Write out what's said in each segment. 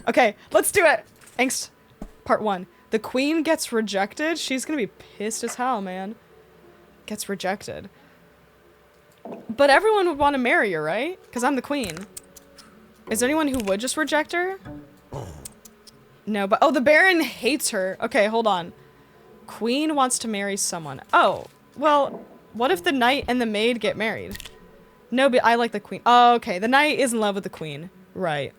Okay, let's do it. Angst. Part 1. The queen gets rejected. She's gonna be pissed as hell, man. Gets rejected. But everyone would want to marry her, right? Because I'm the queen. Is there anyone who would just reject her? No, but oh, the Baron hates her. Okay, hold on. Queen wants to marry someone. Oh, well, what if the knight and the maid get married? No, but I like the queen. Oh, okay, the knight is in love with the queen. Right.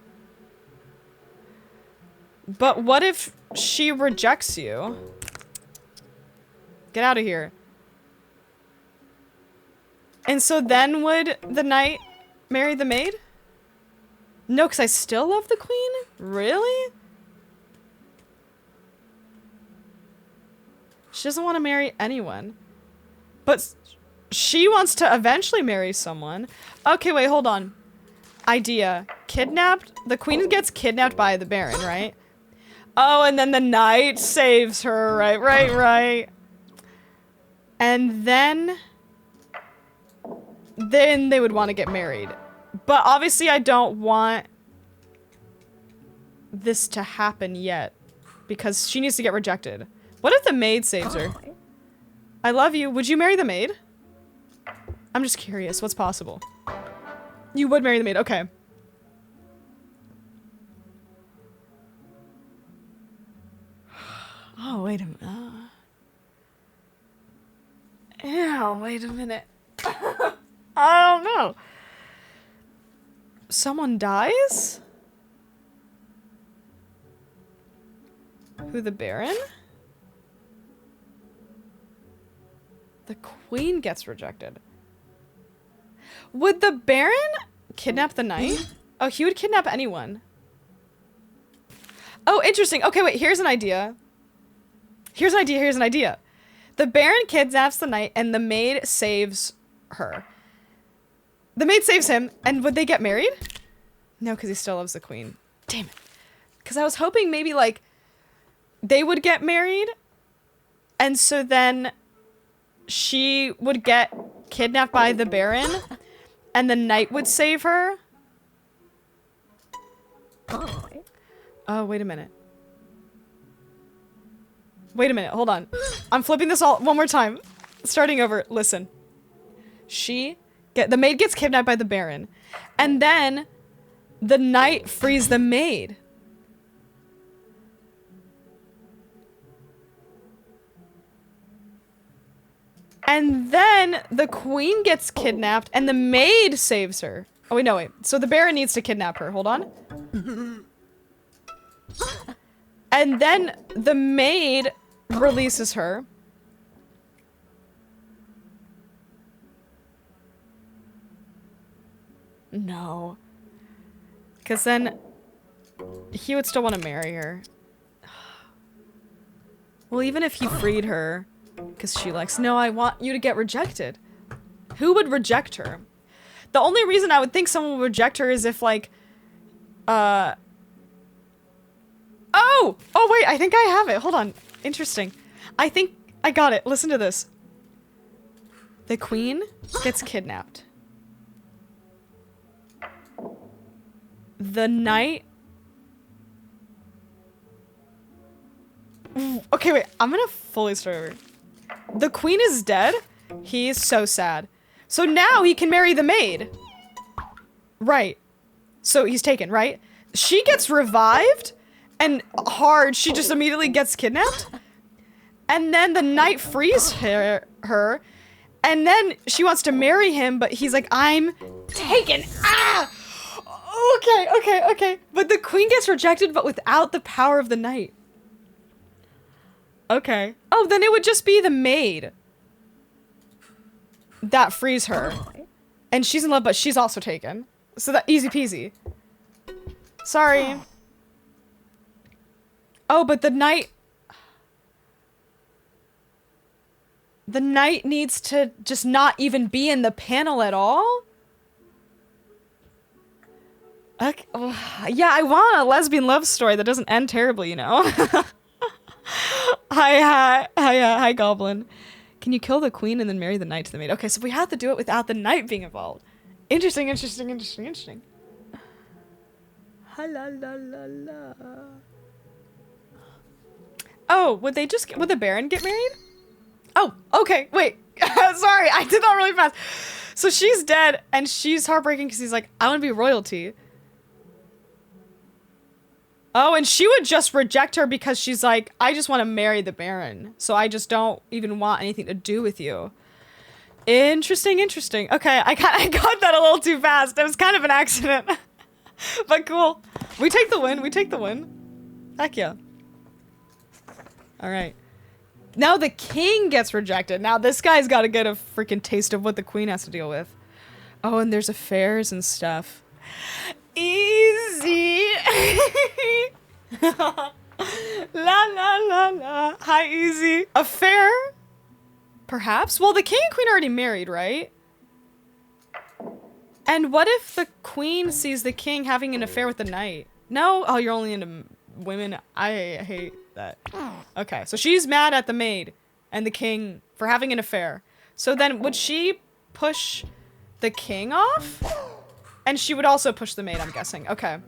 But what if she rejects you? Get out of here. And so then would the knight marry the maid? No, because I still love the queen? Really? She doesn't want to marry anyone. But she wants to eventually marry someone. Okay, wait, hold on. Idea. Kidnapped? The queen gets kidnapped by the Baron, right? Oh, and then the knight saves her. Right. And then they would want to get married. But obviously I don't want this to happen yet. Because she needs to get rejected. What if the maid saves her? I love you. Would you marry the maid? I'm just curious. What's possible? You would marry the maid. Okay. Oh, wait a minute. Ew, wait a minute. I don't know. Someone dies? Who, the Baron? The queen gets rejected. Would the Baron kidnap the knight? Oh, he would kidnap anyone. Oh, interesting. Okay, wait, here's an idea. Here's an idea. The Baron kidnaps the knight and the maid saves her. The maid saves him, and would they get married? No, because he still loves the queen. Damn it. Because I was hoping maybe, like, they would get married, and so then she would get kidnapped by the Baron, and the knight would save her. Oh, wait a minute. Wait a minute, hold on. I'm flipping this all one more time. Starting over, listen. The maid gets kidnapped by the Baron. And then the knight frees the maid. And then the queen gets kidnapped and the maid saves her. Oh, wait, no, wait. So the Baron needs to kidnap her. Hold on. And then the maid releases her. No. Because then he would still want to marry her. Well, even if he freed her, because she likes, no, I want you to get rejected. Who would reject her? The only reason I would think someone would reject her is if, like, oh, wait, I think I have it. Hold on. Interesting. I think I got it. Listen to this. The queen gets kidnapped. The knight... Okay, wait. I'm gonna fully start over. The queen is dead. He is so sad. So now he can marry the maid. Right. So he's taken, right? She gets revived. And she just immediately gets kidnapped. And then the knight frees her. And then she wants to marry him, but he's like, I'm taken. Ah! Okay. But the queen gets rejected, but without the power of the knight. Okay. Oh, then it would just be the maid that frees her. And she's in love, but she's also taken. So that easy peasy. Sorry. Oh, but the knight needs to just not even be in the panel at all? Okay. Yeah, I want a lesbian love story that doesn't end terribly, you know? Hi, Goblin. Can you kill the queen and then marry the knight to the maid? Okay, so we have to do it without the knight being involved. Interesting. Ha la la la la. Oh, would the Baron get married? Oh, okay, wait. Sorry, I did that really fast. So she's dead, and she's heartbreaking because he's like, I want to be royalty. Oh, and she would just reject her because she's like, I just want to marry the Baron. So I just don't even want anything to do with you. Interesting, interesting. Okay, I got that a little too fast. It was kind of an accident. But cool. We take the win. We take the win. Heck yeah. All right. Now the king gets rejected. Now this guy's got to get a freaking taste of what the queen has to deal with. Oh, and there's affairs and stuff. Easy. La la la la. Hi, easy. Affair? Perhaps? Well, the king and queen are already married, right? And what if the queen sees the king having an affair with the knight? No? Oh, you're only into women? I hate that. Okay, so she's mad at the maid and the king for having an affair. So then would she push the king off? And she would also push the maid, I'm guessing. Okay.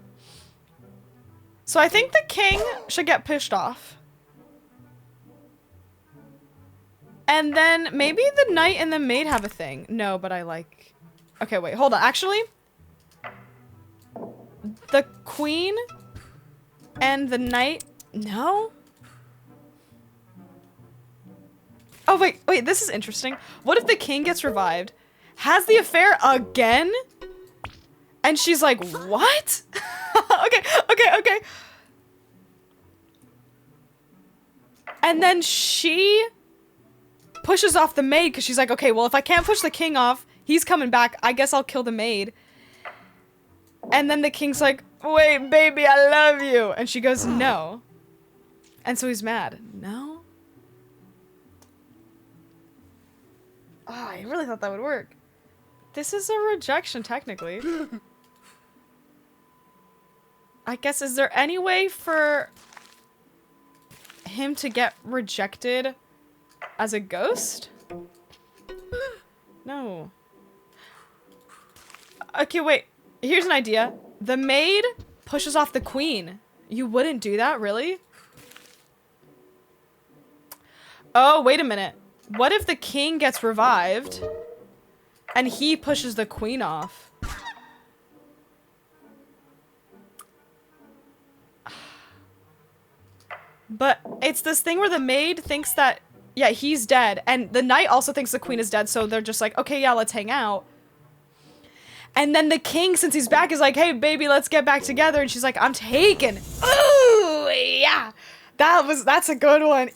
So I think the king should get pushed off. And then maybe the knight and the maid have a thing. No, but I like... Okay, wait, hold on. Actually, the queen and the knight... No? Oh, wait, this is interesting. What if the king gets revived, has the affair again, and she's like, what? Okay. And then she pushes off the maid because she's like, okay, well, if I can't push the king off, he's coming back. I guess I'll kill the maid. And then the king's like, wait, baby, I love you. And she goes, no. And so he's mad. No? Oh, I really thought that would work. This is a rejection, technically. I guess, is there any way for him to get rejected as a ghost? No. Okay, wait. Here's an idea. The maid pushes off the queen. You wouldn't do that, really? Oh, wait a minute. What if the king gets revived and he pushes the queen off? But it's this thing where the maid thinks that, yeah, he's dead. And the knight also thinks the queen is dead. So they're just like, okay, yeah, let's hang out. And then the king, since he's back, is like, hey, baby, let's get back together. And she's like, I'm taken. Ooh, yeah. That's a good one.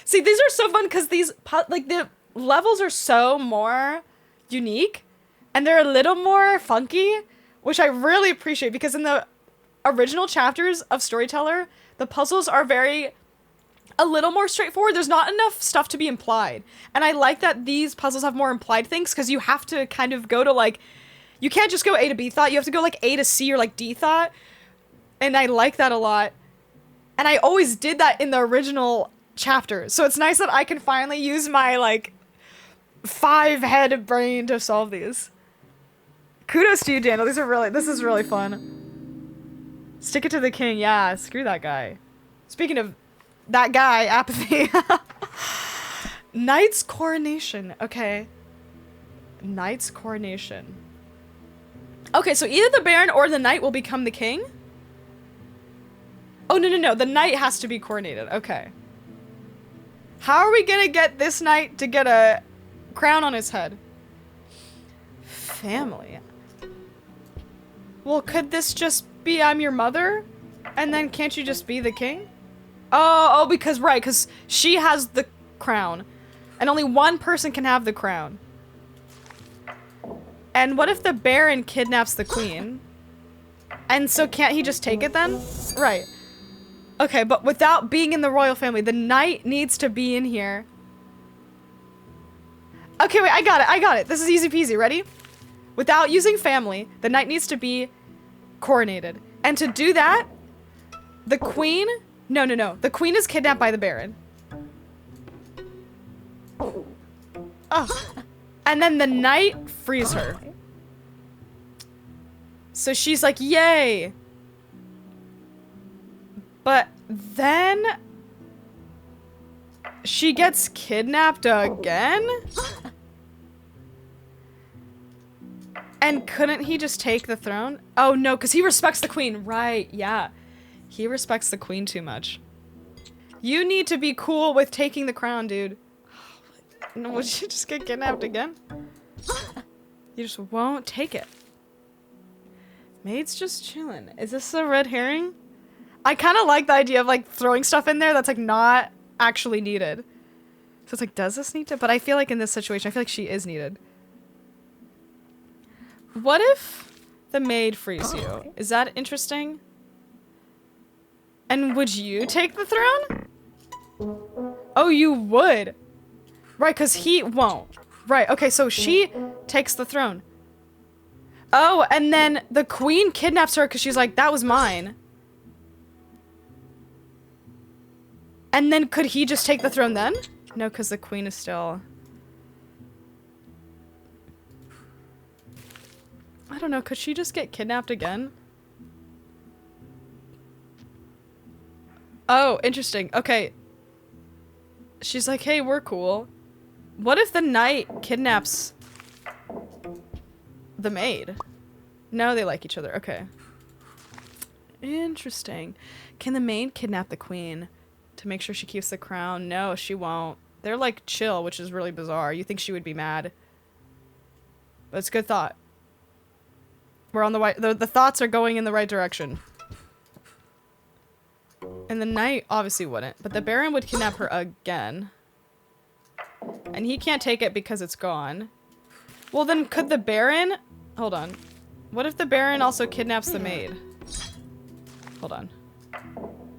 See, these are so fun because these, like, the levels are so more unique. And they're a little more funky, which I really appreciate because in the original chapters of Storyteller, the puzzles are a little more straightforward. There's not enough stuff to be implied. And I like that these puzzles have more implied things because you have to kind of go to like, you can't just go A to B thought. You have to go like A to C or like D thought. And I like that a lot. And I always did that in the original chapters. So it's nice that I can finally use my like 5-head brain to solve these. Kudos to you, Daniel. This is really fun. Stick it to the king. Yeah, screw that guy. Speaking of that guy, apathy. Knight's coronation. Okay. Knight's coronation. Okay, so either the Baron or the Knight will become the king? Oh, no. The Knight has to be coronated. Okay. How are we gonna get this Knight to get a crown on his head? Family. Well, could this just be I'm your mother? And then can't you just be the king? Oh, because she has the crown. And only one person can have the crown. And what if the Baron kidnaps the queen? And so can't he just take it then? Right. Okay, but without being in the royal family, the Knight needs to be in here. Okay, wait, I got it. This is easy peasy, ready? Without using family, the Knight needs to be coronated. And to do that, the queen... No. The queen is kidnapped by the Baron. Oh. And then the Knight frees her. So she's like, yay. But then she gets kidnapped again? And couldn't he just take the throne? Oh no, because he respects the queen. Right, yeah. He respects the queen too much. You need to be cool with taking the crown, dude. No, would you just get kidnapped again? You just won't take it. Maid's just chilling. Is this a red herring? I kind of like the idea of like throwing stuff in there that's like not actually needed. So it's like, does this need to? But I feel like in this situation, I feel like she is needed. What if the maid frees you? Is that interesting? And would you take the throne? Oh, you would. Right, because he won't. Right, okay, so she takes the throne. Oh, and then the queen kidnaps her because she's like, that was mine. And then could he just take the throne then? No, because the queen is still... I don't know, could she just get kidnapped again? Oh, interesting. Okay. She's like, hey, we're cool. What if the knight kidnaps the maid? No, they like each other. Okay. Interesting. Can the maid kidnap the queen to make sure she keeps the crown? No, she won't. They're like chill, which is really bizarre. You think she would be mad. But it's a good thought. We're on the right, the thoughts are going in the right direction. And the knight obviously wouldn't, but the baron would kidnap her again. And he can't take it because it's gone. Well then could the baron, hold on. What if the baron also kidnaps the maid? Hold on.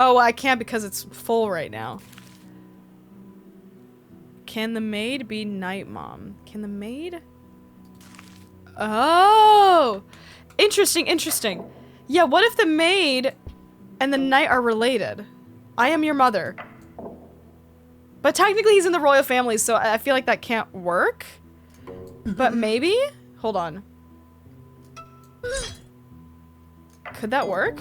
Oh, I can't because it's full right now. Can the maid be night mom? Can the maid? Oh! Interesting, interesting. Yeah, what if the maid and the knight are related? I am your mother. But technically he's in the royal family, so I feel like that can't work. But maybe? Hold on. Could that work?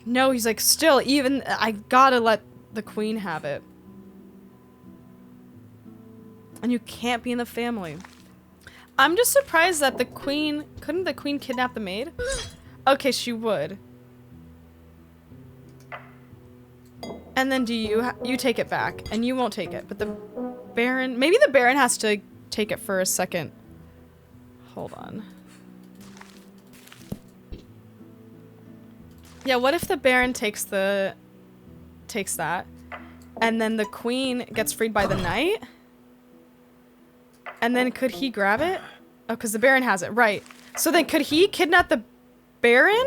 No, he's like, still, even, I gotta let the queen have it. And you can't be in the family. I'm just surprised that the queen, couldn't the queen kidnap the maid? Okay, she would. And then do you take it back, and you won't take it, but the baron, maybe the baron has to take it for a second. Hold on. Yeah, what if the baron takes that, and then the queen gets freed by the knight? And then could he grab it? Oh, because the baron has it, right. So then could he kidnap the baron?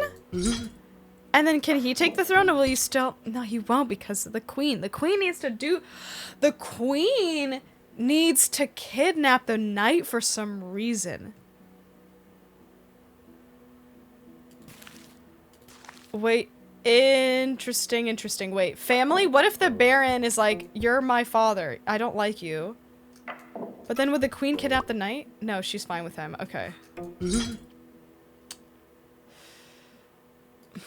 And then can he take the throne, or will he still... No, he won't because of the queen. The queen needs to do... The queen needs to kidnap the knight for some reason. Wait. Interesting, interesting. Wait. Family? What if the baron is like, you're my father. I don't like you. But then would the queen kidnap the knight? No, she's fine with him. Okay.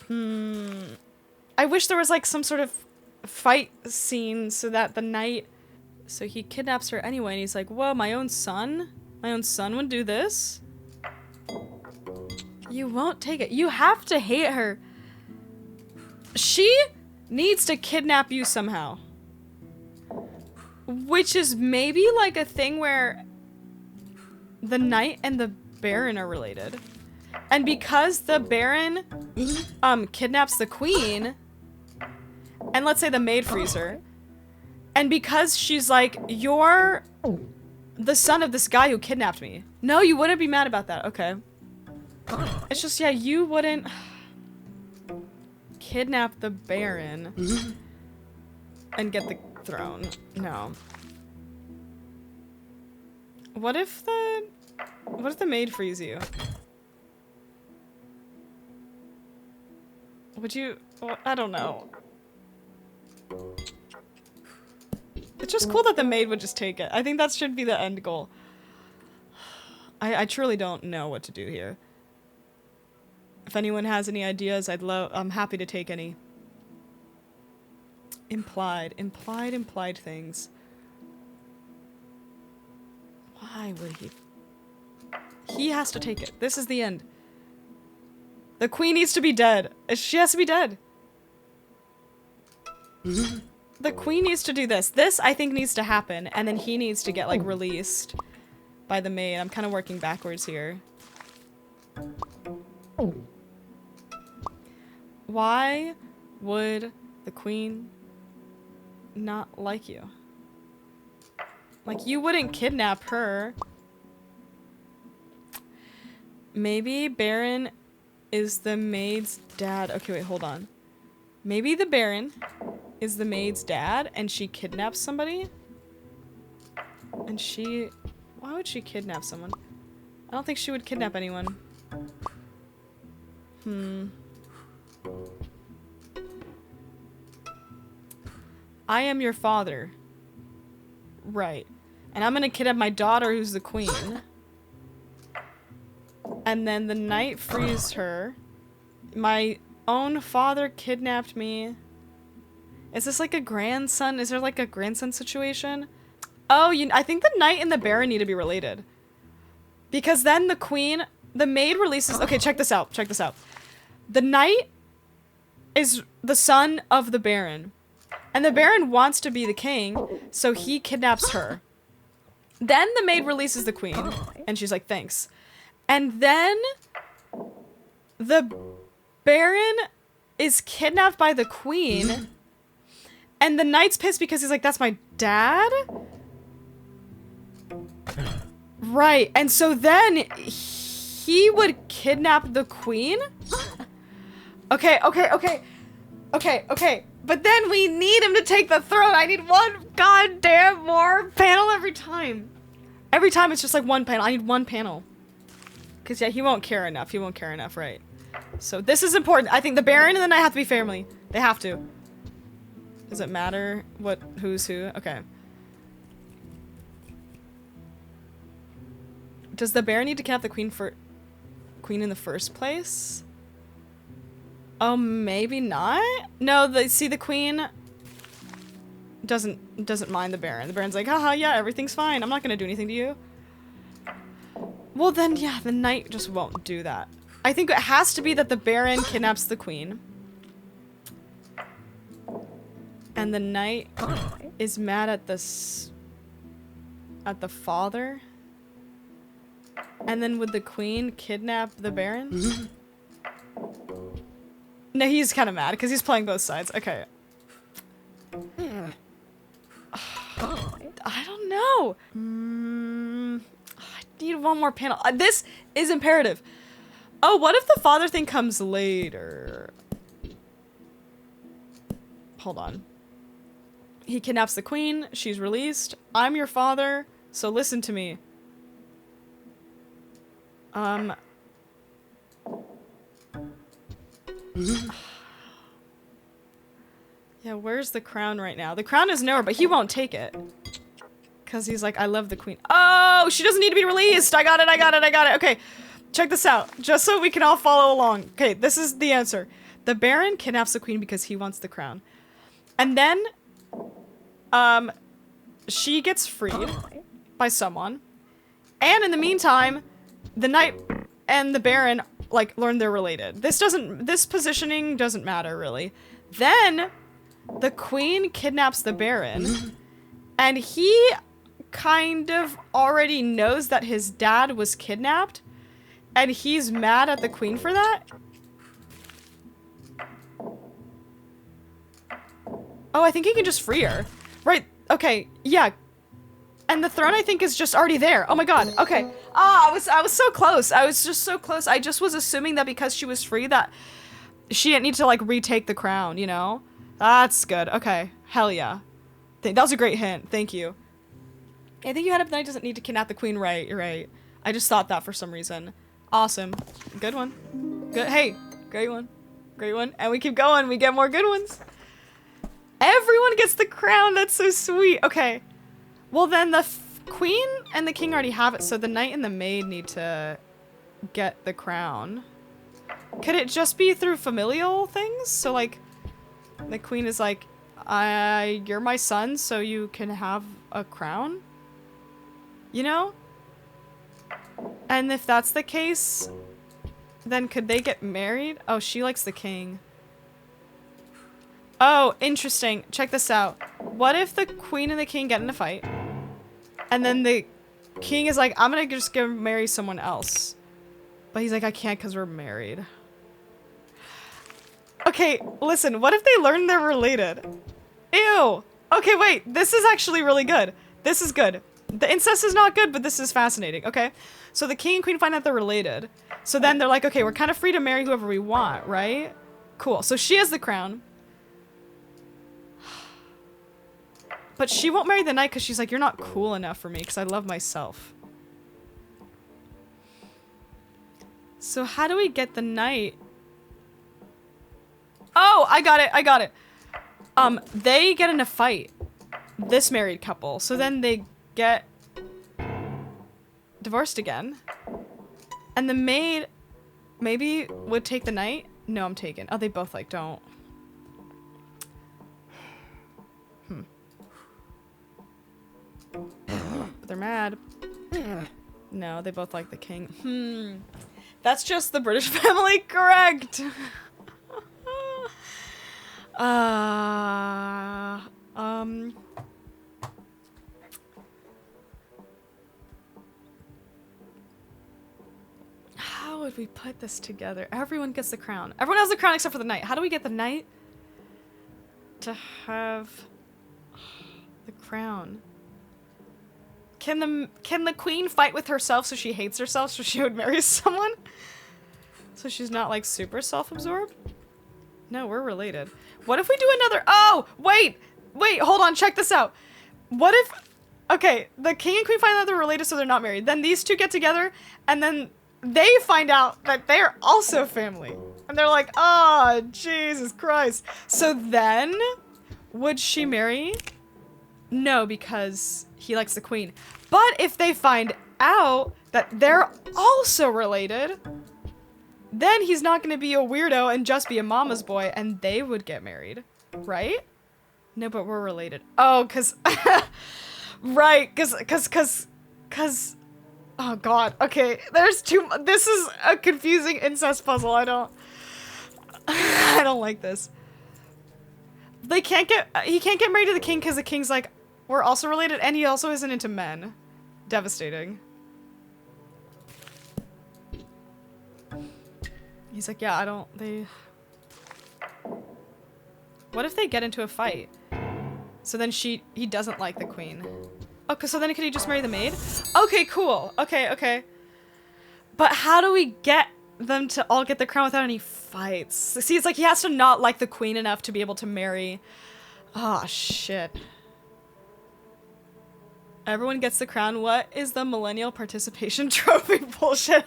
I wish there was like some sort of fight scene so that the knight... So he kidnaps her anyway and he's like, whoa, my own son? My own son would do this? You won't take it. You have to hate her. She needs to kidnap you somehow. Which is maybe like a thing where the knight and the baron are related. And because the baron kidnaps the queen, and let's say the maid frees her, and because she's like, you're the son of this guy who kidnapped me. No, you wouldn't be mad about that. Okay. It's just, yeah, you wouldn't kidnap the baron and get the throne. No. What if the maid frees you? Would you... Well, I don't know. It's just cool that the maid would just take it. I think that should be the end goal. I truly don't know what to do here. If anyone has any ideas, I'm happy to take any. Implied things. Why would he? He has to take it. This is the end. The queen needs to be dead. She has to be dead. The queen needs to do this. This, I think, needs to happen. And then he needs to get, like, released by the maid. I'm kind of working backwards here. Why would the queen not like you? Like, you wouldn't kidnap her. Maybe Baron is the maid's dad. Okay, wait, hold on. Maybe the Baron is the maid's dad and she kidnaps somebody? And she... Why would she kidnap someone? I don't think she would kidnap anyone. I am your father. Right. And I'm gonna kidnap my daughter who's the queen. And then the knight frees her. My own father kidnapped me. Is this like a grandson? Is there like a grandson situation? Oh, I think the knight and the baron need to be related. Because then the queen, the maid releases... Okay, check this out. Check this out. The knight is the son of the baron. And the baron wants to be the king, so he kidnaps her. Then the maid releases the queen. And she's like, thanks. And then the baron is kidnapped by the queen. And the knight's pissed because he's like, that's my dad? Right. And so then he would kidnap the queen? Okay. But then we need him to take the throne. I need one goddamn more panel every time. Every time it's just like one panel. I need one panel. Because, yeah, he won't care enough. He won't care enough, right? So this is important. I think the Baron and the Knight have to be family. They have to. Does it matter who's who? Okay. Does the Baron need to kidnap the queen in the first place? Oh, maybe not? No, the queen doesn't mind the Baron. The Baron's like, haha, yeah, everything's fine. I'm not gonna do anything to you. Well then, yeah, the knight just won't do that. I think it has to be that the Baron kidnaps the queen. And the knight is mad at the father. And then would the queen kidnap the Baron? No, he's kind of mad because he's playing both sides. Okay. I don't know. I need one more panel. This is imperative. Oh, what if the father thing comes later? Hold on. He kidnaps the queen. She's released. I'm your father, so listen to me. Yeah, where's the crown right now? The crown is nowhere, but he won't take it. Because he's like, I love the queen. Oh, she doesn't need to be released. I got it. Okay, check this out. Just so we can all follow along. Okay, this is the answer. The Baron kidnaps the queen because he wants the crown. And then, she gets freed by someone. And in the meantime, the knight and the Baron, like, learn they're related. This positioning doesn't matter, really. Then, the queen kidnaps the Baron. And he kind of already knows that his dad was kidnapped. And he's mad at the queen for that. Oh, I think he can just free her. Right, okay, yeah. And the throne, I think, is just already there. Oh my god, okay. Ah, I was so close. I was just so close. I just was assuming that because she was free that she didn't need to, like, retake the crown, you know? That's good. Okay, hell yeah. That was a great hint. Thank you. I think you had up the knight doesn't need to kidnap the queen, right? You're right. I just thought that for some reason. Awesome. Good one. Good. Hey, great one. Great one. And we keep going. We get more good ones. Everyone gets the crown. That's so sweet. Okay. Well, then the queen and the king already have it, so the knight and the maid need to get the crown. Could it just be through familial things? So like, the queen is like, you're my son, so you can have a crown? You know? And if that's the case, then could they get married? Oh, she likes the king. Oh, interesting. Check this out. What if the queen and the king get in a fight? And then the king is like, I'm gonna just go marry someone else. But he's like, I can't because we're married. Okay, listen, what if they learn they're related? Ew. Okay, wait, this is actually really good. This is good. The incest is not good, but this is fascinating, okay? So the king and queen find out they're related. So then they're like, okay, we're kind of free to marry whoever we want, right? Cool, so she has the crown. But she won't marry the knight because she's like, you're not cool enough for me because I love myself. So how do we get the knight? Oh, I got it, I got it. They get in a fight. This married couple. So then they get divorced again. And the maid maybe would take the knight. No, I'm taken. Oh, they both like don't. But they're mad. No, they both like the king. That's just the British family, correct? How would we put this together? Everyone gets the crown. Everyone has the crown except for the knight. How do we get the knight to have the crown? Can the queen fight with herself so she hates herself so she would marry someone? So she's not like super self-absorbed? No, we're related. What if we do another? Oh, wait, hold on, check this out. What if, okay, the king and queen find out they're related so they're not married. Then these two get together and then they find out that they're also family. And they're like, oh, Jesus Christ. So then, would she marry? No, because he likes the queen. But if they find out that they're also related, then he's not going to be a weirdo and just be a mama's boy, and they would get married, right? No, but we're related. Oh, because... right, because... Oh, God. Okay, there's too... This is a confusing incest puzzle. I don't like this. They can't get... He can't get married to the king because the king's like, we're also related, and he also isn't into men. Devastating. He's like, yeah, I don't... What if they get into a fight? So then he doesn't like the queen. Okay, so then could he just marry the maid? Okay, cool. Okay. But how do we get them to all get the crown without any fights? See, it's like he has to not like the queen enough to be able to marry. Oh, shit. Everyone gets the crown. What is the millennial participation trophy bullshit?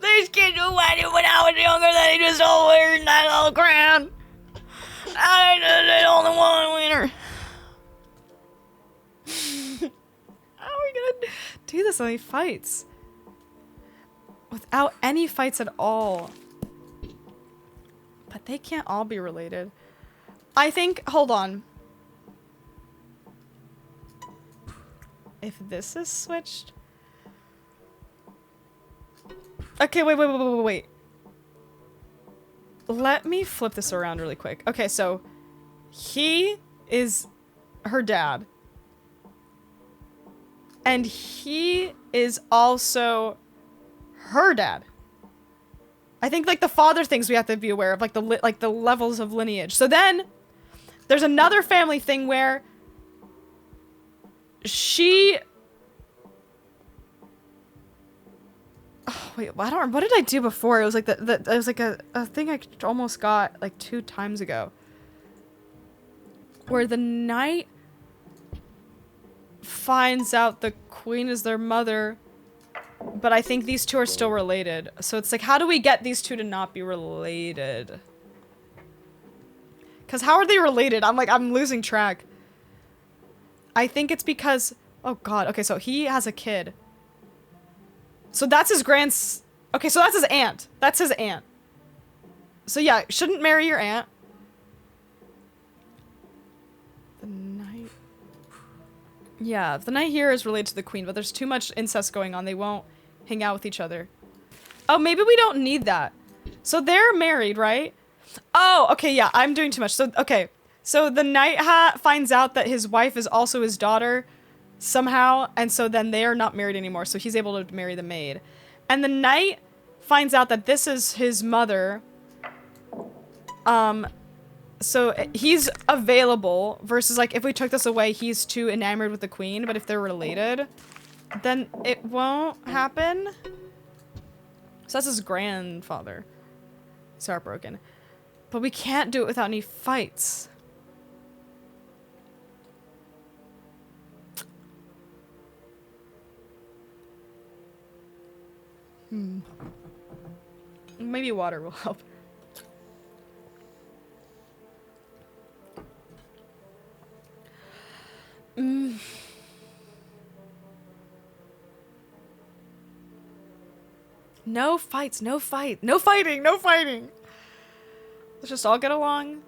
These kids who went it when I was younger, they just all wearing that little crown. I only one winner. How are we gonna do this on any fights? Without any fights at all. But they can't all be related. I think, hold on. If this is switched. Okay, wait. Let me flip this around really quick. Okay, so he is her dad. And he is also her dad. I think like the father things we have to be aware of, like the levels of lineage. So then there's another family thing where she... Oh, wait, I don't remember. What did I do before? It was like it was like a thing I almost got like 2 times ago. Where the knight finds out the queen is their mother, but I think these two are still related. So it's like, how do we get these two to not be related? Because how are they related? I'm losing track. I think it's because, oh God, okay, so he has a kid. So that's his Okay, so that's his aunt. That's his aunt. So yeah, shouldn't marry your aunt. The knight. Yeah, the knight here is related to the queen, but there's too much incest going on. They won't hang out with each other. Oh, maybe we don't need that. So they're married, right? Oh, okay, yeah, I'm doing too much. So, okay. So the knight finds out that his wife is also his daughter somehow, and so then they are not married anymore, so he's able to marry the maid. And the knight finds out that this is his mother. So he's available versus like if we took this away, he's too enamored with the queen, but if they're related, then it won't happen. So that's his grandfather. He's heartbroken. But we can't do it without any fights. Maybe water will help. No fights, no fight, no fighting, no fighting. Let's just all get along.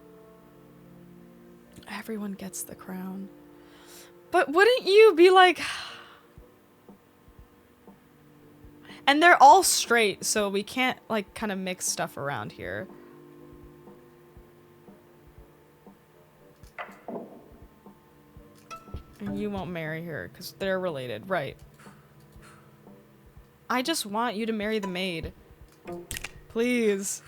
Everyone gets the crown. But wouldn't you be like... And they're all straight, so we can't, like, kind of mix stuff around here. And you won't marry her, because they're related. Right. I just want you to marry the maid. Please.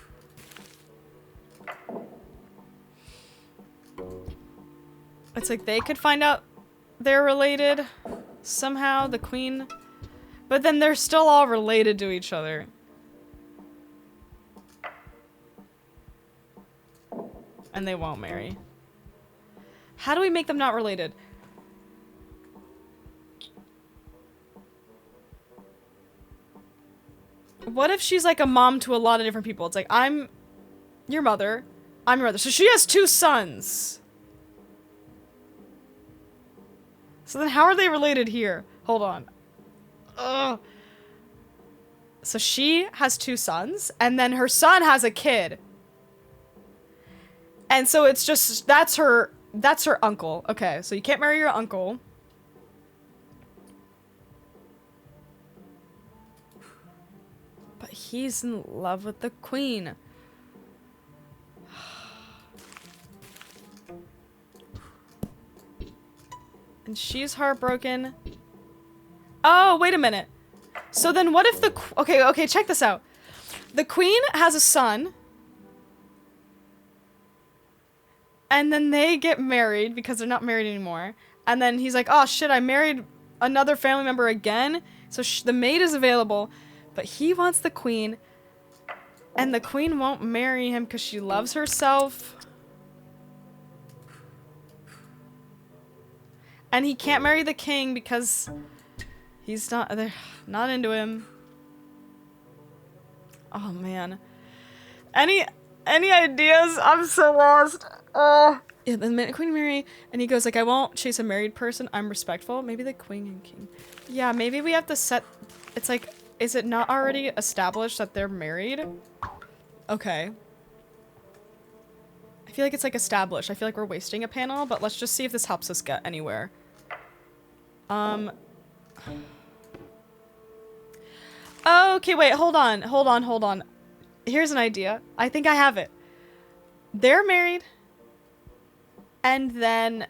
It's like they could find out they're related somehow, the queen. But then they're still all related to each other. And they won't marry. How do we make them not related? What if she's like a mom to a lot of different people? It's like, I'm your mother. I'm your mother. So she has 2 sons. So then how are they related here? Hold on. Ugh. So she has 2 sons, and then her son has a kid. And so it's just, that's her uncle. Okay, so you can't marry your uncle. But he's in love with the queen. And she's heartbroken. Oh, wait a minute. So then what if the... Okay, check this out. The queen has a son. And then they get married because they're not married anymore. And then he's like, oh shit, I married another family member again. So the maid is available. But he wants the queen. And the queen won't marry him because she loves herself. And he can't marry the king because... they're not into him. Oh man. Any ideas? I'm so lost. Yeah, the minute Queen Mary, and he goes like, I won't chase a married person. I'm respectful. Maybe the queen and king. Yeah, maybe we have to set. It's like, is it not already established that they're married? Okay. I feel like it's like established. I feel like we're wasting a panel, but let's just see if this helps us get anywhere. Okay, wait, hold on. Here's an idea. I think I have it. They're married. And then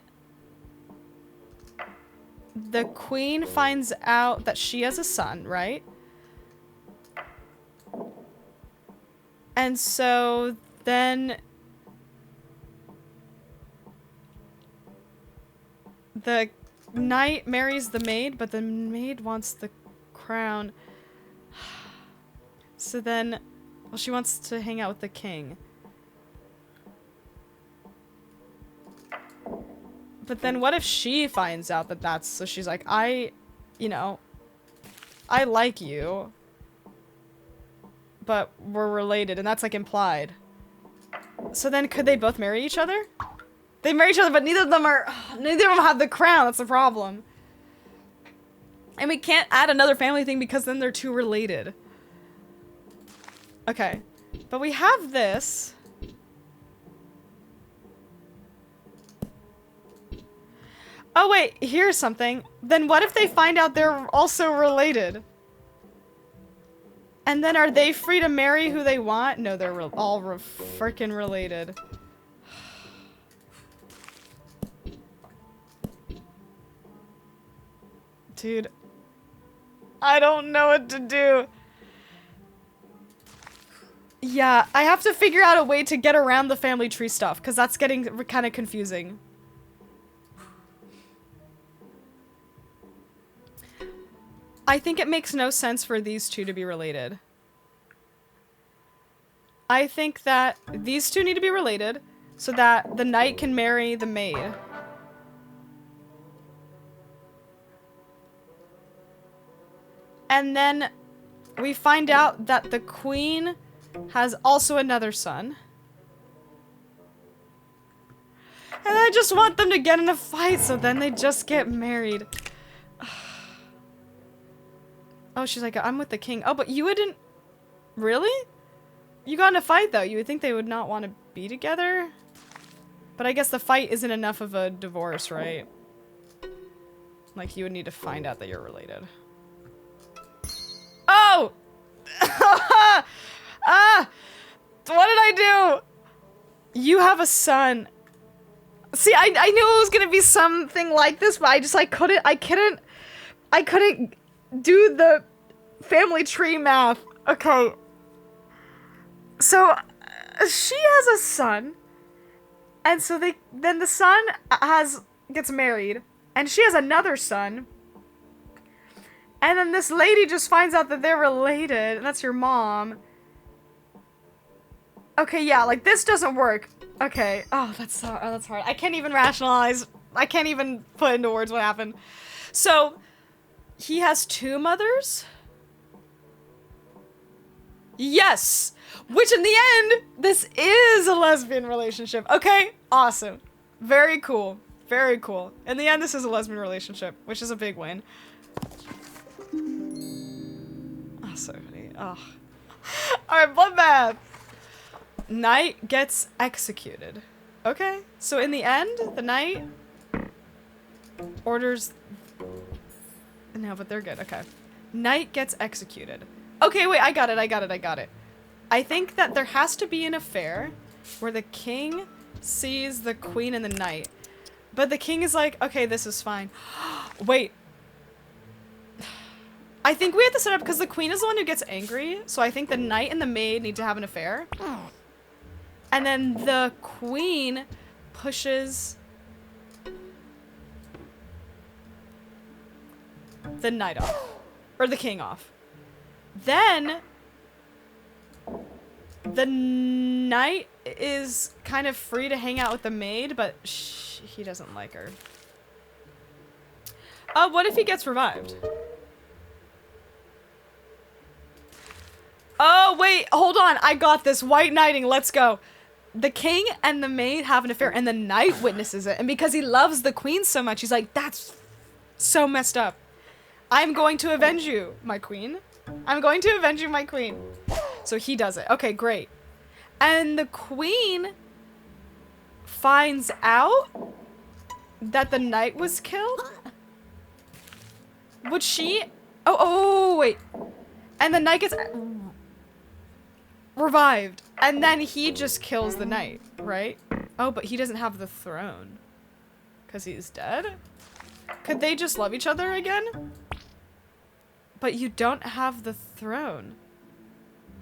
the queen finds out that she has a son, right? And so then the knight marries the maid, but the maid wants the crown. So then, well, she wants to hang out with the king. But then what if she finds out that that's, so she's like, I like you, but we're related, and that's like implied. So then could they both marry each other? They marry each other, but neither of them have the crown. That's the problem. And we can't add another family thing because then they're too related. Okay. But we have this. Oh wait, here's something. Then what if they find out they're also related? And then are they free to marry who they want? No, they're all freaking related. Dude. I don't know what to do. Yeah, I have to figure out a way to get around the family tree stuff, because that's getting kind of confusing. I think it makes no sense for these two to be related. I think that these two need to be related so that the knight can marry the maid. And then we find out that the queen has also another son. And I just want them to get in a fight so then they just get married. Oh, she's like, I'm with the king. Oh, but you wouldn't... Really? You got in a fight, though. You would think they would not want to be together? But I guess the fight isn't enough of a divorce, right? Like, you would need to find out that you're related. Oh! Ah! What did I do? You have a son. See, I knew it was gonna be something like this, but I couldn't do the family tree math. Okay. So, she has a son, and so then the son gets married, and she has another son, and then this lady just finds out that they're related, and that's your mom. Okay, yeah, like, this doesn't work. Okay. Oh, that's hard. I can't even rationalize. I can't even put into words what happened. So, he has two mothers? Yes! Which in the end, this is a lesbian relationship. Okay, awesome. Very cool. Very cool. In the end, this is a lesbian relationship, which is a big win. Oh, so funny. Oh. Alright, bloodbath. Knight gets executed. Okay, so in the end, the knight orders... No, but they're good. Okay. Knight gets executed. Okay, wait, I got it. I think that there has to be an affair where the king sees the queen and the knight. But the king is like, okay, this is fine. Wait. I think we have to set up because the queen is the one who gets angry. So I think the knight and the maid need to have an affair. And then the queen pushes the knight off. Or the king off. Then the knight is kind of free to hang out with the maid, but he doesn't like her. What if he gets revived? Oh, wait, hold on. I got this. White knighting, let's go. The king and the maid have an affair, and the knight witnesses it. And because he loves the queen so much, he's like, that's so messed up. I'm going to avenge you, my queen. I'm going to avenge you, my queen. So he does it. Okay, great. And the queen finds out that the knight was killed? Would she... Oh, wait. And the knight gets revived. And then he just kills the knight, right? Oh, but he doesn't have the throne. Because he's dead? Could they just love each other again? But you don't have the throne.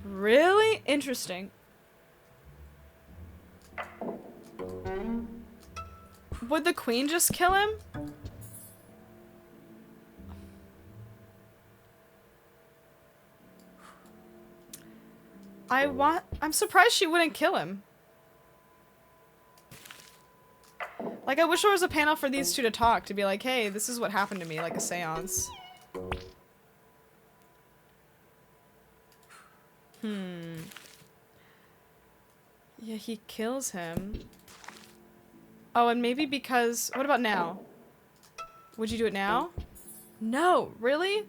Really? Interesting. Would the queen just kill him? I'm surprised she wouldn't kill him. Like, I wish there was a panel for these two to talk, to be like, hey, this is what happened to me, like a seance. Yeah, he kills him. Oh, and maybe because... What about now? Would you do it now? No, really?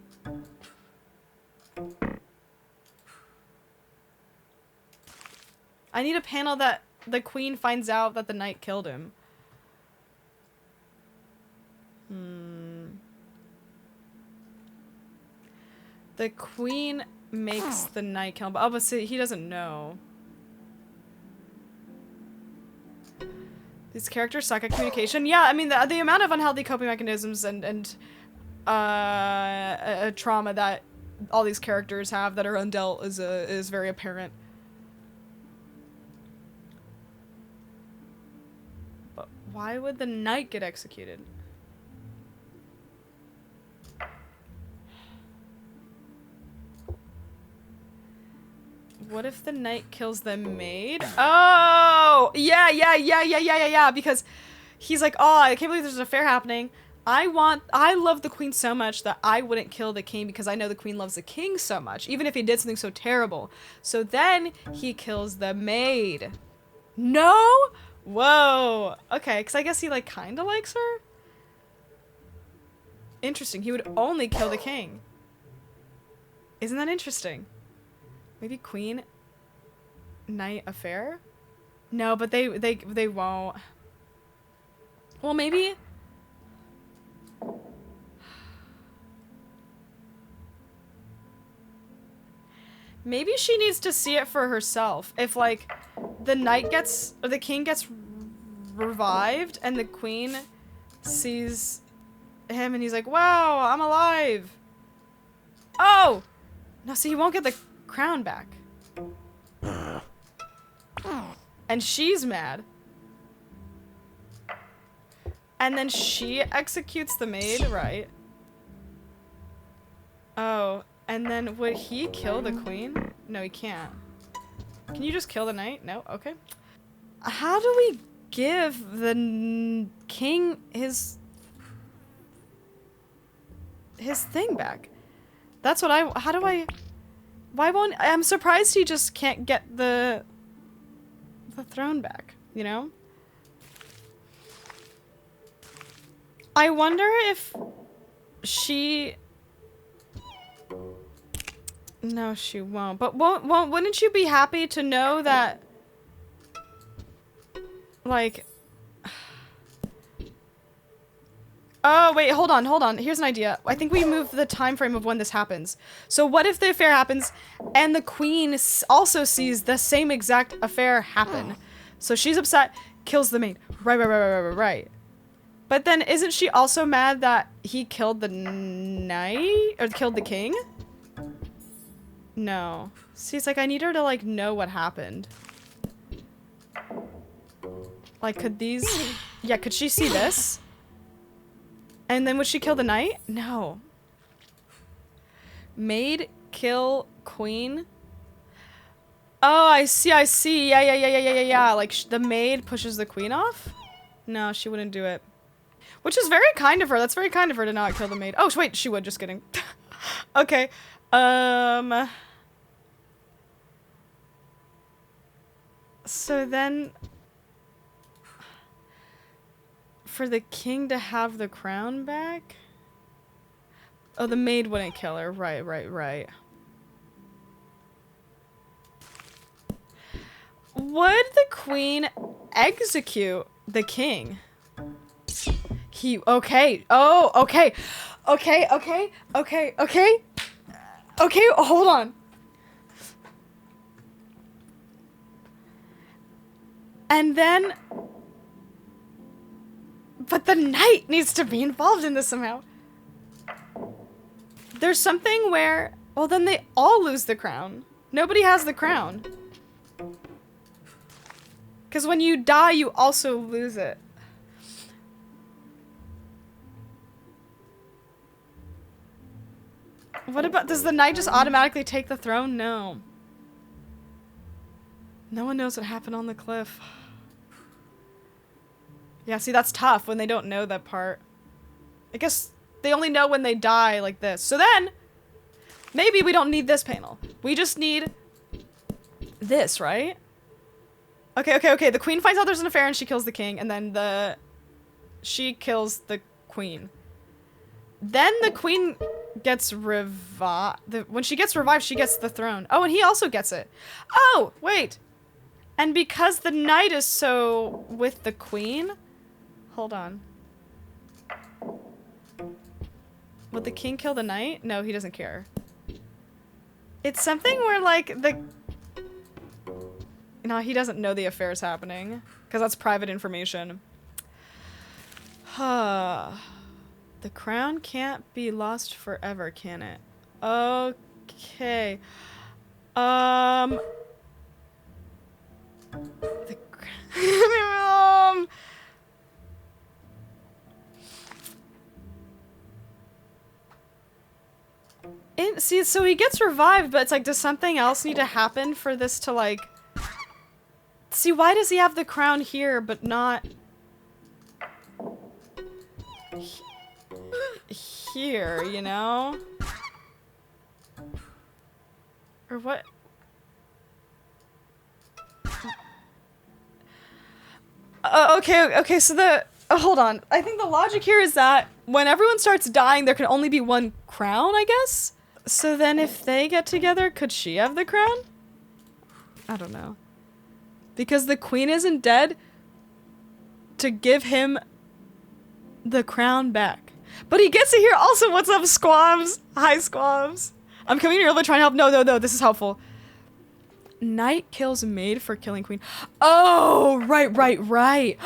I need a panel that the queen finds out that the knight killed him. The queen makes the knight kill him. Oh, but see, he doesn't know. These characters suck at communication. Yeah, I mean, the amount of unhealthy coping mechanisms and trauma that all these characters have that are undealt is very apparent. But why would the knight get executed? What if the knight kills the maid? Oh! Yeah, because he's like, oh, I can't believe there's an affair happening. I love the queen so much that I wouldn't kill the king because I know the queen loves the king so much, even if he did something so terrible. So then he kills the maid. No? Whoa. Okay, because I guess he, like, kind of likes her? Interesting. He would only kill the king. Isn't that interesting? Maybe queen knight affair? No, but they won't. Well, maybe. Maybe she needs to see it for herself. If, like, the knight gets, or the king gets revived and the queen sees him and he's like, wow, I'm alive. Oh! No, see, he won't get the crown back. And she's mad. And then she executes the maid, right? Oh, and then would he kill the queen? No, he can't. Can you just kill the knight? No? Okay. How do we give the king his thing back? That's what how do I... Why won't... I'm surprised he just can't get the throne back, you know? I wonder if she... No, she won't. But wouldn't you be happy to know that... Like... Oh, wait, hold on. Here's an idea. I think we move the time frame of when this happens. So what if the affair happens and the queen also sees the same exact affair happen? So she's upset, kills the maid. Right. But then isn't she also mad that he killed the knight? Or killed the king? No. See, it's like I need her to, like, know what happened. Like, could these... Yeah, could she see this? And then would she kill the knight? No. Maid, kill, queen. Oh, I see. Yeah. Like, the maid pushes the queen off? No, she wouldn't do it. Which is very kind of her. That's very kind of her to not kill the maid. Oh, wait, she would. Just kidding. Okay. So then... For the king to have the crown back? Oh, the maid wouldn't kill her. Right. Would the queen execute the king? Okay. Oh, okay. Okay, hold on. And then... But the knight needs to be involved in this somehow. There's something where... Well, then they all lose the crown. Nobody has the crown. Because when you die, you also lose it. What about... Does the knight just automatically take the throne? No. No one knows what happened on the cliff. Yeah, see, that's tough when they don't know that part. I guess they only know when they die like this. So then, maybe we don't need this panel. We just need this, right? Okay. The queen finds out there's an affair and she kills the king. And then she kills the queen. Then the queen gets revived. When she gets revived, she gets the throne. Oh, and he also gets it. Oh, wait. And because the knight is so with the queen, hold on. Would the king kill the knight? No, he doesn't care. It's something where like no, he doesn't know the affair is happening because that's private information. The crown can't be lost forever, can it? Okay. See, so he gets revived, but it's like, does something else need to happen for this to like... See, why does he have the crown here, but not... here, you know? Or what? Okay, so the... hold on. I think the logic here is that when everyone starts dying, there can only be one crown, I guess? So then if they get together, could she have the crown? I don't know. Because the queen isn't dead to give him the crown back. But he gets it here also. What's up, squabs? Hi, squabs. I'm coming here to try and help. No, this is helpful. Knight kills maid for killing queen. Oh, right.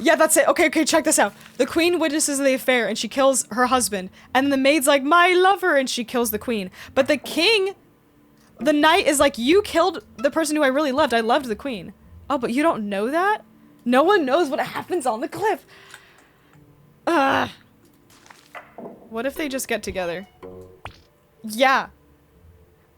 Yeah, that's it. Okay, check this out. The queen witnesses the affair and she kills her husband. And the maid's like, my lover, and she kills the queen. But the king, the knight is like, you killed the person who I really loved. I loved the queen. Oh, but you don't know that? No one knows what happens on the cliff. What if they just get together? Yeah.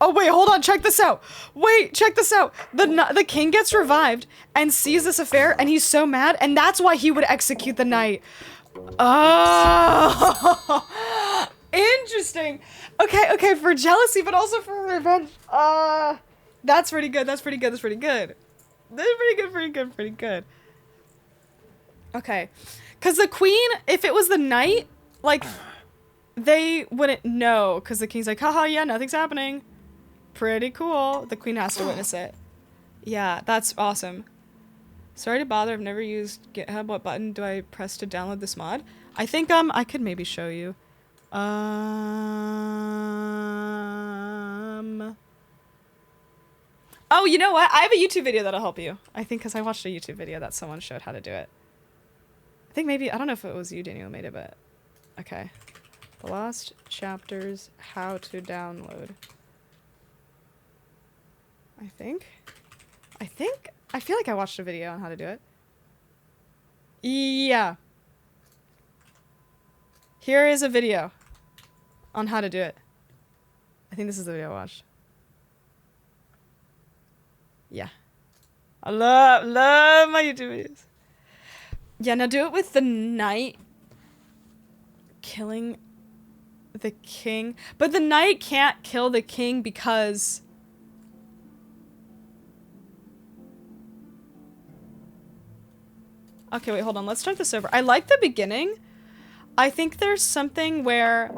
Oh, wait, hold on, check this out. Wait, check this out. The king gets revived and sees this affair and he's so mad and that's why he would execute the knight. Oh, interesting. Okay, for jealousy, but also for revenge. That's pretty good. Okay, because the queen, if it was the knight, like, they wouldn't know because the king's like, haha, yeah, nothing's happening. Pretty cool. The queen has to witness it. Yeah, that's awesome. Sorry to bother, I've never used GitHub. What button do I press to download this mod? I think, I could maybe show you. Oh, you know what? I have a YouTube video that'll help you. I think because I watched a YouTube video that someone showed how to do it. I think maybe, I don't know if it was you, Daniel, who made it, but... Okay. The Lost Chapters, how to download. I feel like I watched a video on how to do it. Yeah. Here is a video on how to do it. I think this is the video I watched. Yeah. I love my YouTube videos. Yeah, now do it with the knight killing the king. But the knight can't kill the king because... Okay, wait, hold on. Let's start this over. I like the beginning. I think there's something where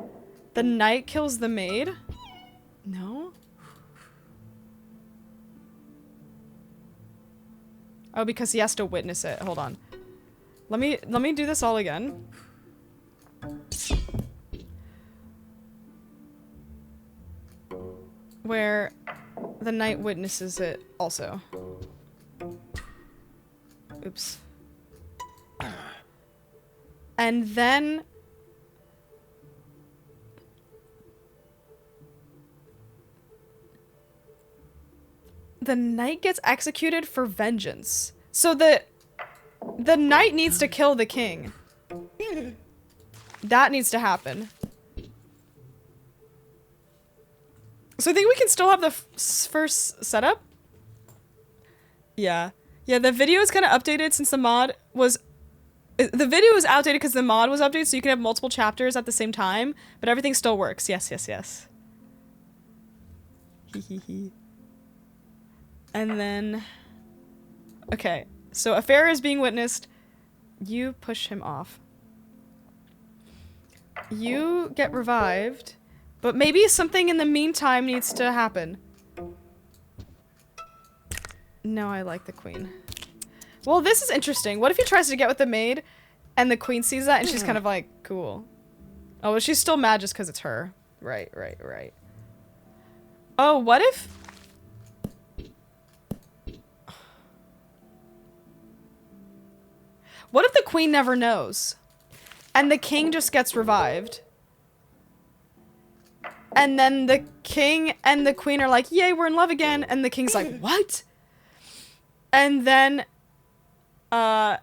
the knight kills the maid. No? Oh, because he has to witness it. Hold on. Let me do this all again. Where the knight witnesses it also. Oops. And then the knight gets executed for vengeance. So the knight needs to kill the king. That needs to happen. So I think we can still have the first setup. Yeah. Yeah, the video is kind of updated since the mod was... The video was outdated because the mod was updated, so you can have multiple chapters at the same time, but everything still works. Yes. Hee. And then... Okay, so affair is being witnessed. You push him off. You get revived, but maybe something in the meantime needs to happen. No, I like the queen. Well, this is interesting. What if he tries to get with the maid and the queen sees that and she's kind of like, cool. Oh, well, she's still mad just because it's her. Right. Oh, what if... What if the queen never knows? And the king just gets revived? And then the king and the queen are like, yay, we're in love again. And the king's like, what? And then, does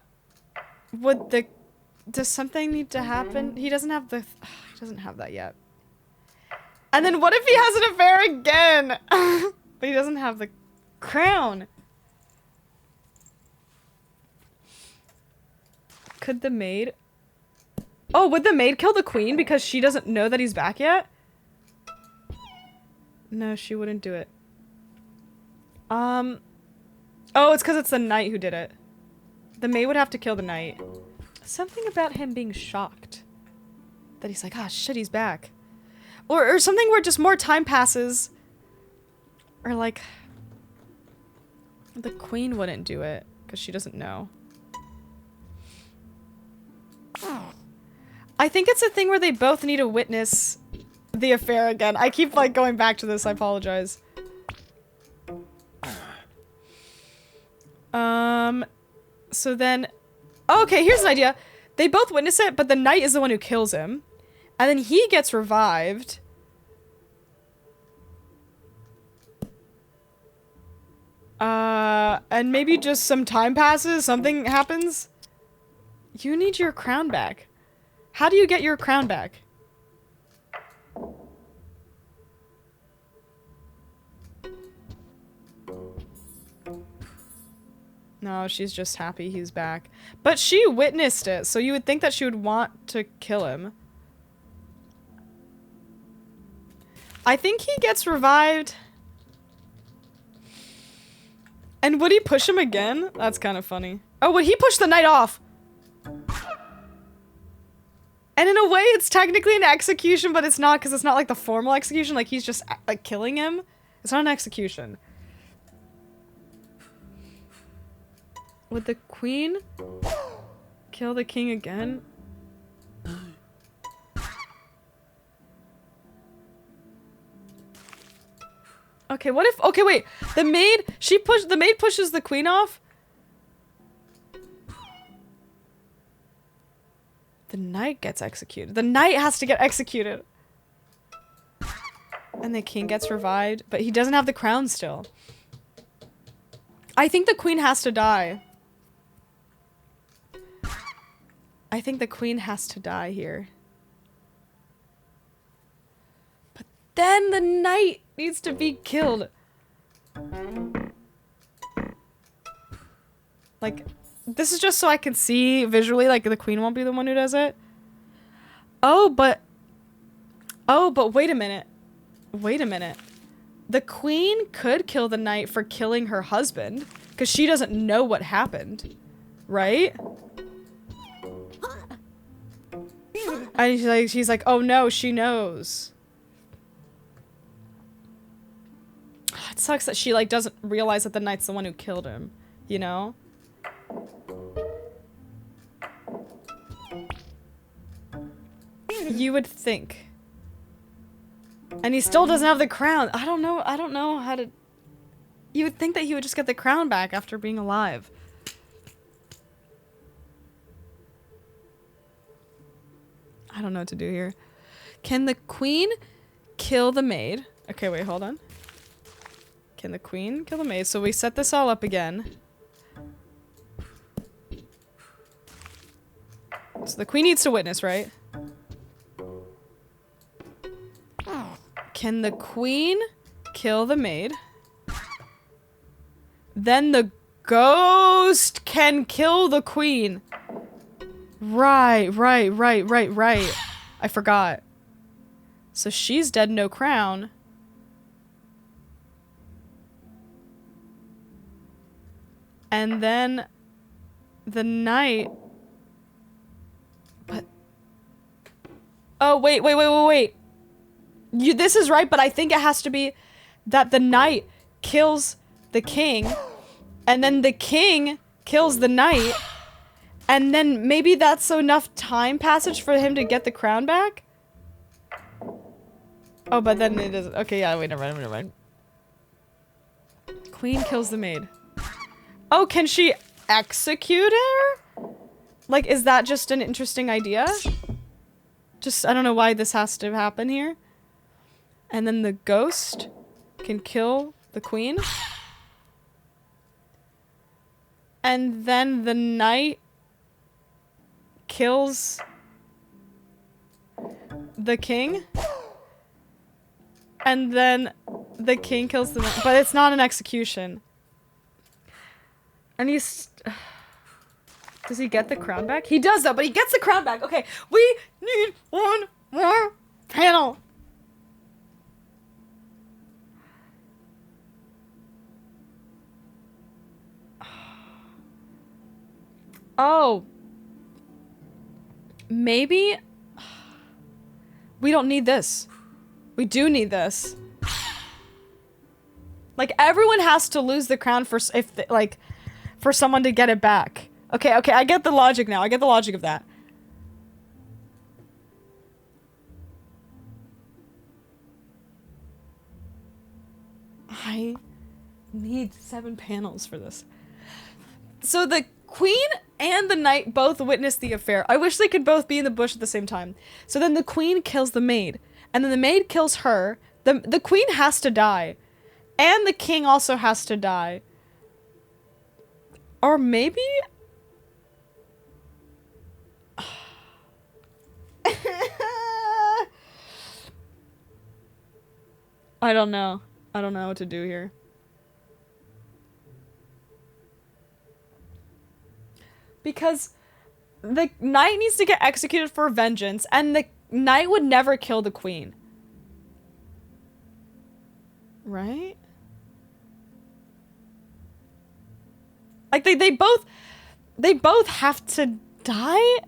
something need to happen? He doesn't have he doesn't have that yet. And then what if he has an affair again? But he doesn't have the crown. Could the maid... Oh, would the maid kill the queen because she doesn't know that he's back yet? No, she wouldn't do it. Oh, it's because it's the knight who did it. The maid would have to kill the knight. Something about him being shocked. That he's like, ah, shit, he's back. Or something where just more time passes. Or like... The queen wouldn't do it because she doesn't know. I think it's a thing where they both need to witness the affair again. I keep like going back to this, I apologize. So then, oh, okay, here's an idea. They both witness it, but the knight is the one who kills him. And then he gets revived. And maybe just some time passes, something happens. You need your crown back. How do you get your crown back? No, she's just happy he's back. But she witnessed it, so you would think that she would want to kill him. I think he gets revived. And would he push him again? That's kind of funny. Oh, would he push the knight off? And in a way, it's technically an execution, but it's not, because it's not like the formal execution. Like, he's just, like, killing him. It's not an execution. Would the queen kill the king again? Okay, what if... Okay, wait. The maid... The maid pushes the queen off? The knight gets executed. The knight has to get executed. And the king gets revived, but he doesn't have the crown still. I think the queen has to die. I think the queen has to die here. But then the knight needs to be killed. Like... This is just so I can see visually, like, the queen won't be the one who does it. Oh, but wait a minute. Wait a minute. The queen could kill the knight for killing her husband, because she doesn't know what happened. Right? And she's like, oh no, she knows. It sucks that she, like, doesn't realize that the knight's the one who killed him. You know? You would think. And he still doesn't have the crown. I don't know how to... You would think that he would just get the crown back after being alive. I don't know what to do here. Can the queen kill the maid? Okay, wait, hold on. Can the queen kill the maid? So we set this all up again. So the queen needs to witness, right? Can the queen kill the maid? Then the ghost can kill the queen. Right. I forgot. So she's dead, no crown. And then the knight... But... Oh, wait. This is right, but I think it has to be that the knight kills the king And then the king kills the knight. And then maybe that's enough time passage for him to get the crown back? Oh, but then it is. Okay, yeah, wait, never mind. Queen kills the maid. Oh, can she execute her? Like, is that just an interesting idea? Just, I don't know why this has to happen here. And then the ghost can kill the queen. And then the knight kills the king. And then the king kills the knight. But it's not an execution. And he's... Does he get the crown back? He does though, but he gets the crown back. Okay, we need one more panel. Oh. Maybe we don't need this. We do need this. Like, everyone has to lose the crown for for someone to get it back. Okay, I get the logic now. I get the logic of that. I need 7 panels for this. So the queen and the knight both witness the affair. I wish they could both be in the bush at the same time. So then the queen kills the maid. And then the maid kills her. The queen has to die. And the king also has to die. Or maybe... I don't know. I don't know what to do here. Because the knight needs to get executed for vengeance, and the knight would never kill the queen. Right? Like, they both have to die?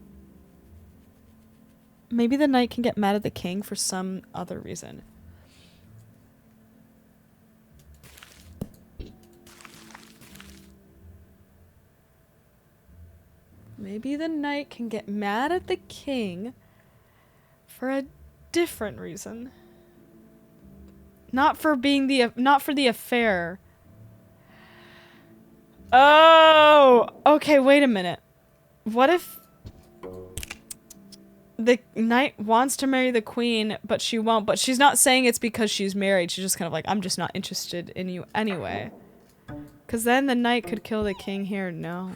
Maybe the knight can get mad at the king for some other reason. Maybe the knight can get mad at the king for a different reason. Not for the affair. Oh, okay, wait a minute. What if the knight wants to marry the queen, but she won't, but she's not saying it's because she's married. She's just kind of like, I'm just not interested in you anyway. Because then the knight could kill the king here. No.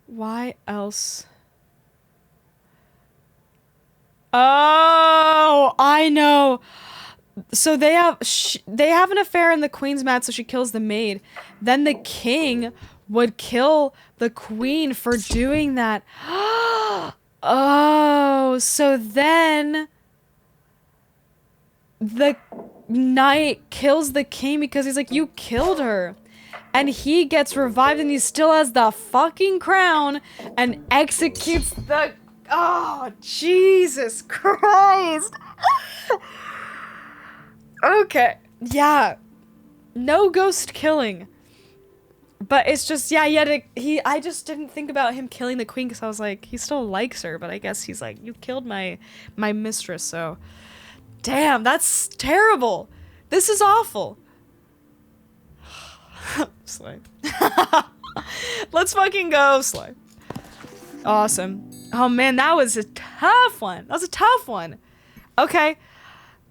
Why else? Oh, I know. So they have an affair and the queen's mad, so she kills the maid. Then the king would kill the queen for doing that. Oh, so then the knight kills the king because he's like, you killed her. And he gets revived and he still has the fucking crown and executes the... Oh, Jesus Christ. Okay. Yeah. No ghost killing. But it's just, yeah, I just didn't think about him killing the queen because I was like, he still likes her, but I guess he's like, you killed my mistress, so... Damn, that's terrible. This is awful. Slay. Let's fucking go, Slay. Awesome. Oh man, that was a tough one. That was a tough one. Okay.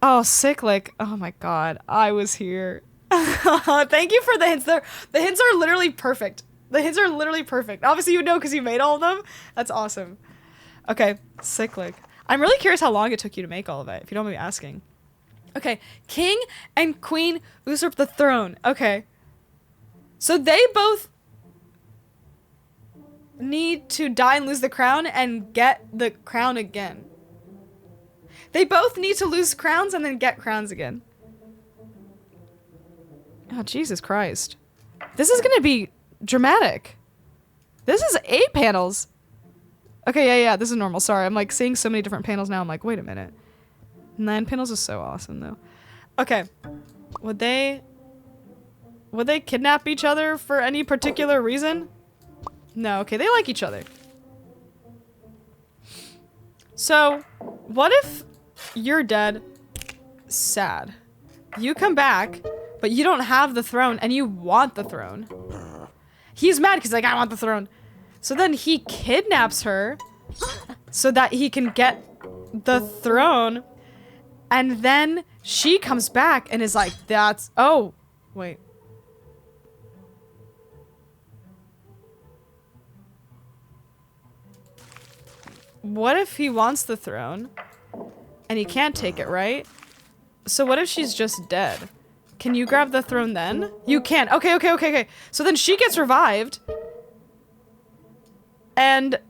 Oh, Cyclic. Oh my god. I was here. Thank you for the hints. The hints are literally perfect. The hints are literally perfect. Obviously you know because you made all of them. That's awesome. Okay. Cyclic. I'm really curious how long it took you to make all of it, if you don't mind me asking. Okay. King and queen usurp the throne. Okay. So they both need to die and lose the crown and get the crown again. They both need to lose crowns and then get crowns again. Oh, Jesus Christ. This is gonna be dramatic. This is 8 panels. Okay, yeah, this is normal. Sorry, I'm like seeing so many different panels now. I'm like, wait a minute. 9 panels is so awesome, though. Okay. Would they... Would they kidnap each other for any particular reason? No, okay, they like each other. So, what if you're dead, sad. You come back, but you don't have the throne and you want the throne. He's mad because he's like, I want the throne. So then he kidnaps her so that he can get the throne. And then she comes back and is like, that's, oh, wait. What if he wants the throne and he can't take it, right? So what if she's just dead? Can you grab the throne then? You can. Okay. So then she gets revived. And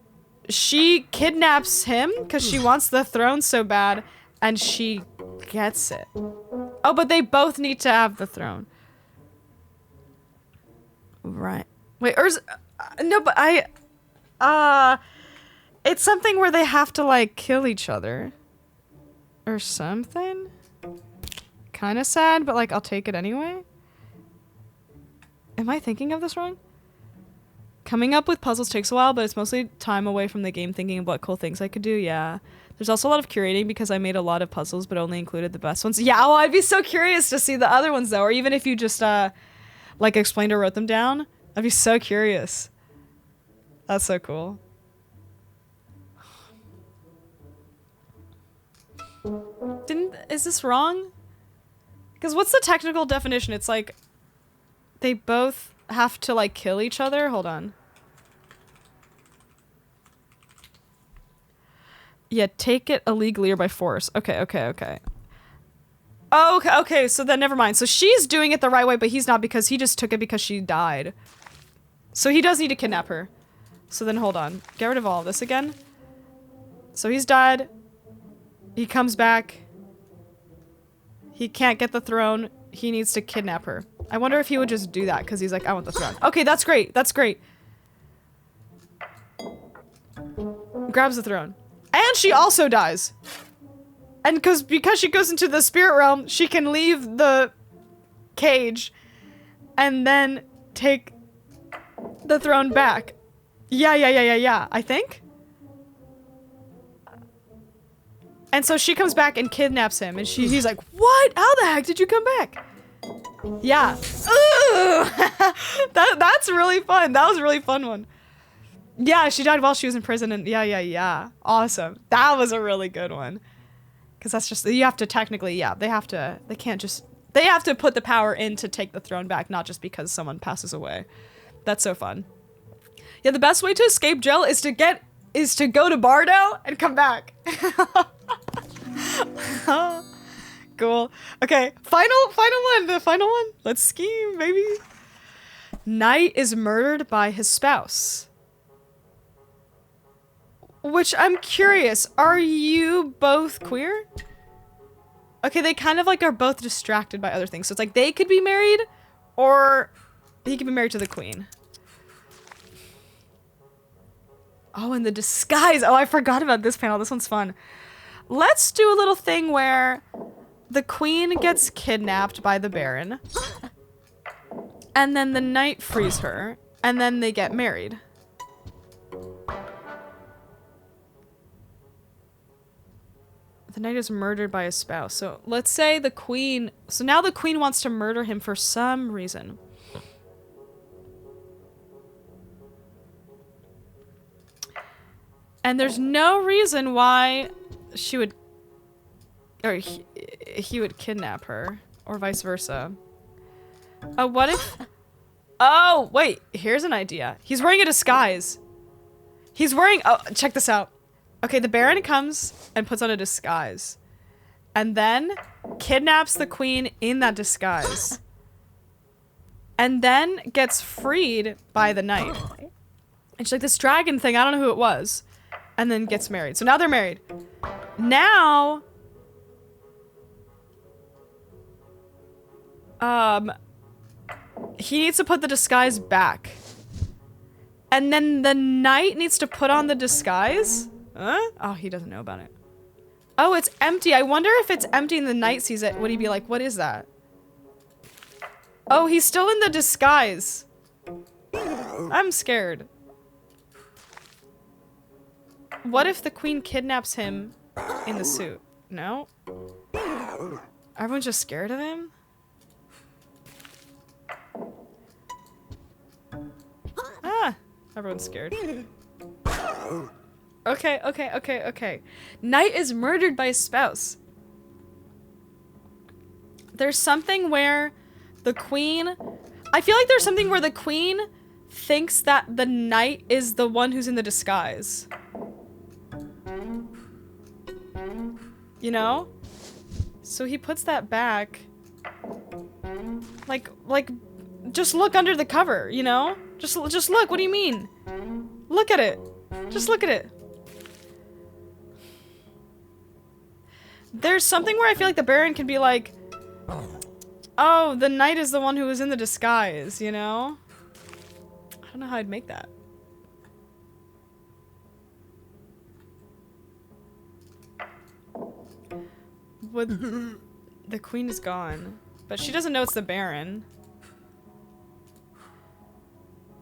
she kidnaps him because she wants the throne so bad. And she gets it. Oh, but they both need to have the throne. Right. Wait, or is, no, but it's something where they have to, like, kill each other. Or something? Kind of sad, but, like, I'll take it anyway. Am I thinking of this wrong? Coming up with puzzles takes a while, but it's mostly time away from the game thinking of what cool things I could do, yeah. There's also a lot of curating because I made a lot of puzzles, but only included the best ones. Yeah, well, I'd be so curious to see the other ones, though. Or even if you just, like, explained or wrote them down. I'd be so curious. That's so cool. Is this wrong? Because what's the technical definition? It's like they both have to like kill each other. Hold on. Yeah, take it illegally or by force. Okay. Oh, okay, so then never mind. So she's doing it the right way, but he's not because he just took it because she died. So he does need to kidnap her. So then hold on. Get rid of all of this again. So he's died. He comes back. He can't get the throne. He needs to kidnap her. I wonder if he would just do that because he's like, I want the throne. Okay, that's great. That's great. Grabs the throne. And she also dies. And because she goes into the spirit realm, she can leave the cage and then take the throne back. Yeah, I think. And so she comes back and kidnaps him, and he's like, what? How the heck did you come back? Yeah. That's really fun. That was a really fun one. Yeah, she died while she was in prison, and yeah. Awesome. That was a really good one. Because that's just, you have to technically, yeah, they have to put the power in to take the throne back, not just because someone passes away. That's so fun. Yeah, the best way to escape jail is to go to Bardo and come back. Cool. Okay, final one, the final one. Let's scheme, baby. Knight is murdered by his spouse. Which I'm curious, are you both queer? Okay, they kind of like are both distracted by other things. So it's like they could be married or he could be married to the queen. Oh, and the disguise. Oh, I forgot about this panel. This one's fun. Let's do a little thing where the queen gets kidnapped by the baron. And then the knight frees her. And then they get married. The knight is murdered by his spouse. So let's say the queen... So now the queen wants to murder him for some reason. And there's no reason why she would... Or he would kidnap her. Or vice versa. What if... Oh, wait. Here's an idea. He's wearing a disguise. He's wearing... Oh, check this out. Okay, the baron comes and puts on a disguise. And then kidnaps the queen in that disguise. And then gets freed by the knight. And she's like, this dragon thing, I don't know who it was. And then gets married. So now they're married. Now... he needs to put the disguise back. And then the knight needs to put on the disguise? Huh? Oh, he doesn't know about it. Oh, it's empty. I wonder if it's empty and the knight sees it. Would he be like, what is that? Oh, he's still in the disguise. I'm scared. What if the queen kidnaps him in the suit? No? Everyone's just scared of him? Ah! Everyone's scared. Okay. Knight is murdered by his spouse. There's something where the queen... I feel like there's something where the queen thinks that the knight is the one who's in the disguise. You know? So he puts that back. Like, just look under the cover, you know? Just look, what do you mean? Look at it. Just look at it. There's something where I feel like the Baron can be like, oh, the knight is the one who was in the disguise, you know? I don't know how I'd make that. Would the queen is gone, but she doesn't know it's the Baron.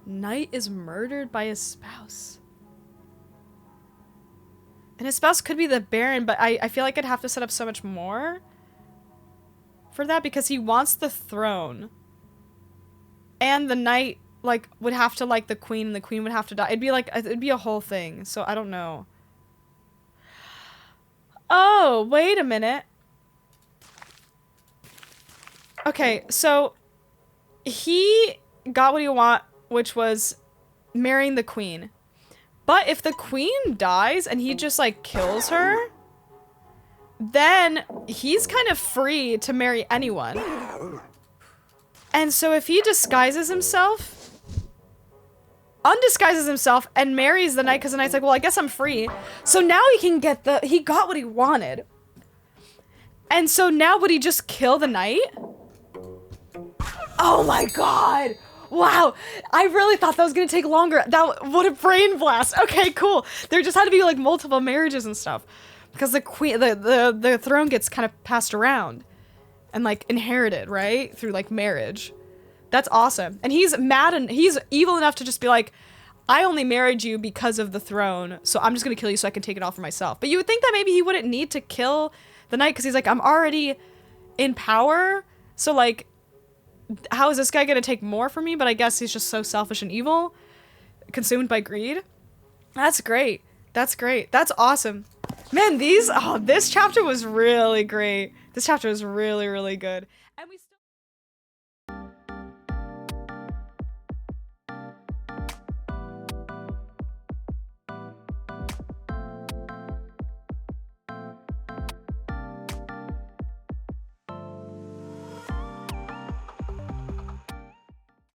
Knight is murdered by his spouse. And his spouse could be the Baron, but I feel like I'd have to set up so much more for that because he wants the throne. And the knight, like, would have to like the queen and the queen would have to die. It'd be a whole thing, so I don't know. Oh, wait a minute. Okay, so he got what he want, which was marrying the queen. But if the queen dies and he just like kills her, then he's kind of free to marry anyone. And so if he disguises himself, undisguises himself and marries the knight because the knight's like, well, I guess I'm free. So now he can get he got what he wanted. And so now would he just kill the knight? Oh my god! Wow, I really thought that was gonna take longer. What a brain blast. Okay, cool. There just had to be like multiple marriages and stuff. Because the queen, the throne gets kind of passed around and like inherited, right? Through like marriage. That's awesome. And he's mad and he's evil enough to just be like, I only married you because of the throne, so I'm just gonna kill you so I can take it all for myself. But you would think that maybe he wouldn't need to kill the knight because he's like, I'm already in power, so like, how is this guy gonna take more from me? But I guess he's just so selfish and evil, consumed by greed. That's great. That's great. That's awesome. Man, this chapter was really great. This chapter was really, really good.